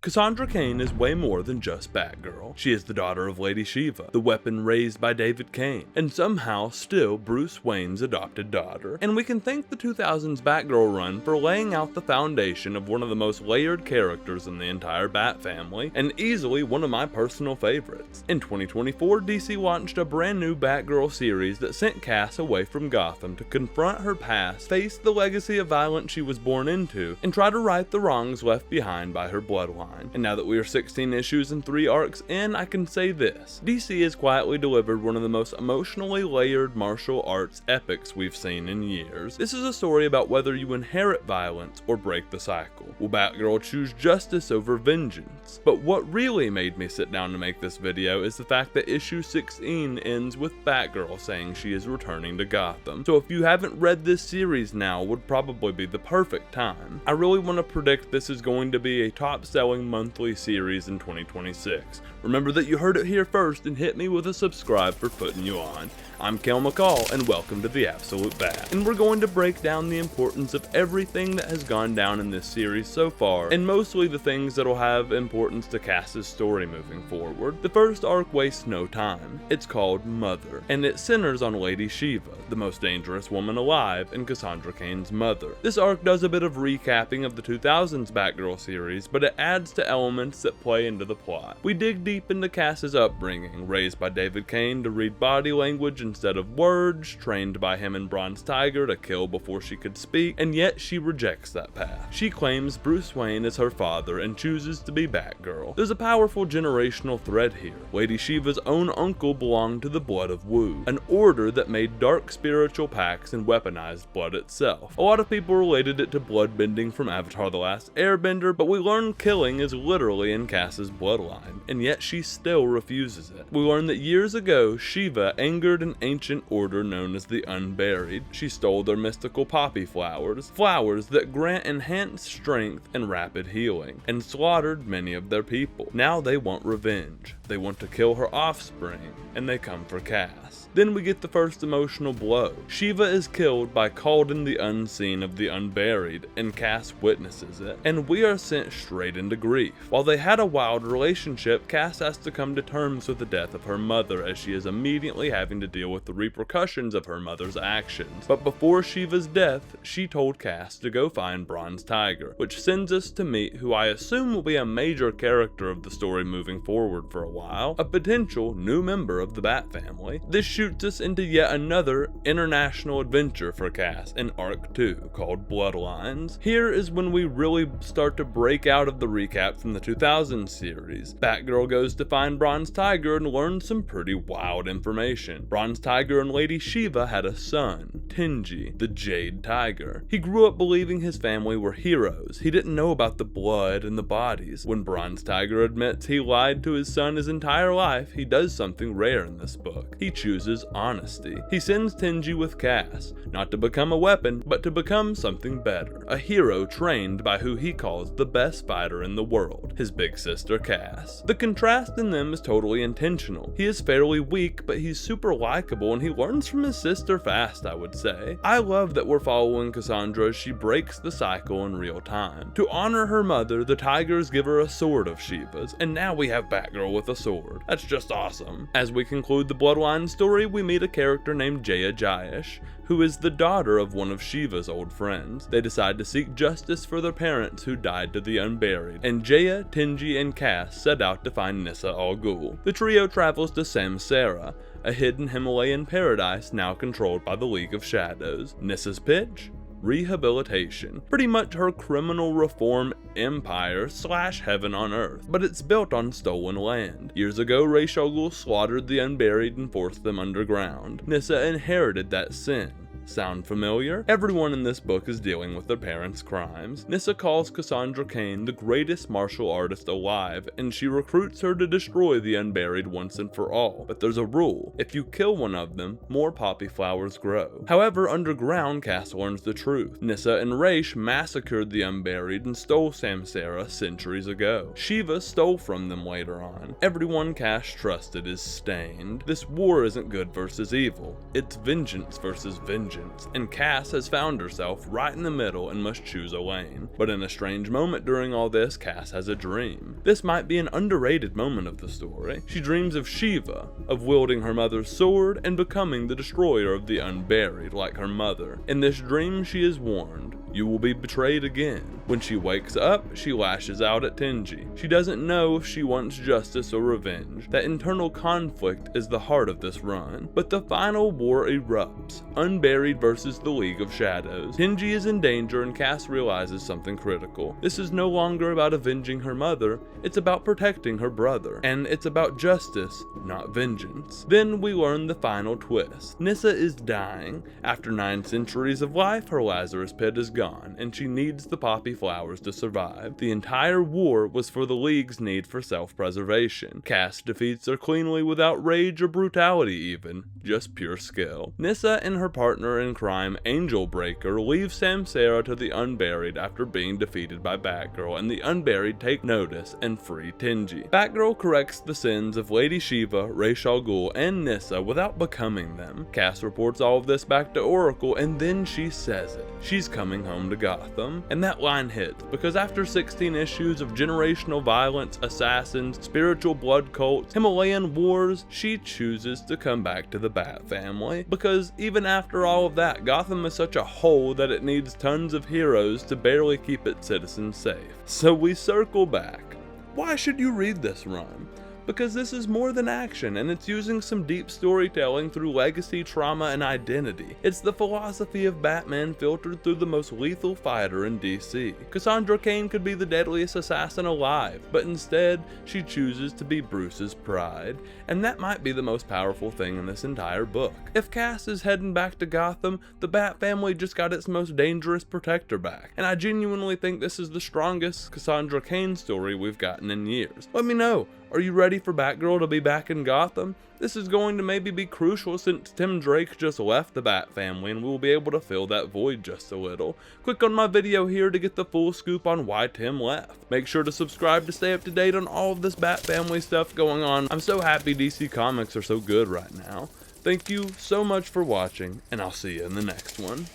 Cassandra Cain is way more than just Batgirl. She is the daughter of Lady Shiva, the weapon raised by David Cain, and somehow still Bruce Wayne's adopted daughter. And we can thank the 2000s Batgirl run for laying out the foundation of one of the most layered characters in the entire Bat family, and easily one of my personal favorites. In 2024, DC launched a brand new Batgirl series that sent Cass away from Gotham to confront her past, face the legacy of violence she was born into, and try to right the wrongs left behind by her bloodline. And now that we are 16 issues and 3 arcs in, I can say this: DC has quietly delivered one of the most emotionally layered martial arts epics we've seen in years. This is a story about whether you inherit violence or break the cycle. Will Batgirl choose justice over vengeance? But what really made me sit down to make this video is the fact that issue 16 ends with Batgirl saying she is returning to Gotham. So if you haven't read this series now, would probably be the perfect time. I really want to predict this is going to be a top-selling monthly series in 2026. Remember that you heard it here first, and hit me with a subscribe for putting you on. I'm Kel McCall, and welcome to The Absolute Bat. And we're going to break down the importance of everything that has gone down in this series so far, and mostly the things that'll have importance to Cass's story moving forward. The first arc wastes no time. It's called Mother, and it centers on Lady Shiva, the most dangerous woman alive, and Cassandra Cain's mother. This arc does a bit of recapping of the 2000s Batgirl series, but it adds to elements that play into the plot. We dig deep into Cass's upbringing, raised by David Cain to read body language instead of words, trained by him in Bronze Tiger to kill before she could speak, and yet she rejects that path. She claims Bruce Wayne is her father and chooses to be Batgirl. There's a powerful generational thread here. Lady Shiva's own uncle belonged to the Blood of Wu, an order that made dark spiritual pacts and weaponized blood itself. A lot of people related it to bloodbending from Avatar: The Last Airbender, but we learn killing is literally in Cass's bloodline, and yet she still refuses it. We learn that years ago, Shiva angered an ancient order known as the Unburied. She stole their mystical poppy flowers, flowers that grant enhanced strength and rapid healing, and slaughtered many of their people. Now they want revenge. They want to kill her offspring, and they come for Cass. Then we get the first emotional blow. Shiva is killed by Calden the Unseen of the Unburied, and Cass witnesses it, and we are sent straight into grief. While they had a wild relationship, Cass has to come to terms with the death of her mother, as she is immediately having to deal with the repercussions of her mother's actions. But before Shiva's death, she told Cass to go find Bronze Tiger, which sends us to meet who I assume will be a major character of the story moving forward for a while, a potential new member of the Bat family. This shoots us into yet another international adventure for Cass in Arc 2, called Bloodlines. Here is when we really start to break out of the recap from the 2000s series. Batgirl goes to find Bronze Tiger and learns some pretty wild information. Bronze Tiger and Lady Shiva had a son, Tenji, the Jade Tiger. He grew up believing his family were heroes. He didn't know about the blood and the bodies. When Bronze Tiger admits he lied to his son his entire life, he does something rare in this book. He chooses honesty. He sends Tenji with Cass, not to become a weapon, but to become something better. A hero trained by who he calls the best fighter in the world, his big sister Cass. The contrast in them is totally intentional. He is fairly weak, but he's super likable, and he learns from his sister fast, I would say. I love that we're following Cassandra as she breaks the cycle in real time. To honor her mother, the Tigers give her a sword of Shiva's, and now we have Batgirl with a sword. That's just awesome. As we conclude the Bloodline story, we meet a character named Jaya Jayesh, who is the daughter of one of Shiva's old friends. They decide to seek justice for their parents who died to the Unburied, and Jaya, Tenji, and Cass set out to find Nissa Al Ghul. The trio travels to Samsara, a hidden Himalayan paradise now controlled by the League of Shadows. Nissa's pitch? Rehabilitation. Pretty much her criminal reform empire / heaven on earth, but it's built on stolen land. Years ago, Ra's al Ghul slaughtered the Unburied and forced them underground. Nissa inherited that sin. Sound familiar? Everyone in this book is dealing with their parents' crimes. Nissa calls Cassandra Cain the greatest martial artist alive, and she recruits her to destroy the Unburied once and for all. But there's a rule: if you kill one of them, more poppy flowers grow. However, underground, Cass learns the truth. Nissa and Ra's massacred the Unburied and stole Samsara centuries ago. Shiva stole from them later on. Everyone Cass trusted is stained. This war isn't good versus evil, it's vengeance versus vengeance. vengeance, and Cass has found herself right in the middle and must choose a lane. But in a strange moment during all this, Cass has a dream. This might be an underrated moment of the story. She dreams of Shiva, of wielding her mother's sword and becoming the destroyer of the unburied like her mother. In this dream she is warned, "You will be betrayed again." When she wakes up, she lashes out at Tenji. She doesn't know if she wants justice or revenge. That internal conflict is the heart of this run. But the final war erupts, Unburied versus the League of Shadows. Tenji is in danger and Cass realizes something critical. This is no longer about avenging her mother, it's about protecting her brother. And it's about justice, not vengeance. Then we learn the final twist. Nyssa is dying. After 9 centuries of life, her Lazarus pit is gone, and she needs the poppy flowers to survive. The entire war was for the League's need for self-preservation. Cass defeats her cleanly without rage or brutality even, just pure skill. Nyssa and her partner in crime, Angel Breaker, leave Samsara to the Unburied after being defeated by Batgirl, and the Unburied take notice and free Tenji. Batgirl corrects the sins of Lady Shiva, Ra's al Ghul, and Nyssa without becoming them. Cass reports all of this back to Oracle, and then she says it. She's coming home to Gotham. And that line hits, because after 16 issues of generational violence, assassins, spiritual blood cults, Himalayan wars, she chooses to come back to the Bat family. Because even after all of that, Gotham is such a hole that it needs tons of heroes to barely keep its citizens safe. So we circle back. Why should you read this run? Because this is more than action, and it's using some deep storytelling through legacy, trauma, and identity. It's the philosophy of Batman filtered through the most lethal fighter in DC. Cassandra Cain could be the deadliest assassin alive, but instead, she chooses to be Bruce's pride. And that might be the most powerful thing in this entire book. If Cass is heading back to Gotham, the Bat family just got its most dangerous protector back. And I genuinely think this is the strongest Cassandra Cain story we've gotten in years. Let me know. Are you ready for Batgirl to be back in Gotham? This is going to maybe be crucial since Tim Drake just left the Bat family and we'll be able to fill that void just a little. Click on my video here to get the full scoop on why Tim left. Make sure to subscribe to stay up to date on all of this Bat family stuff going on. I'm so happy DC Comics are so good right now. Thank you so much for watching, and I'll see you in the next one.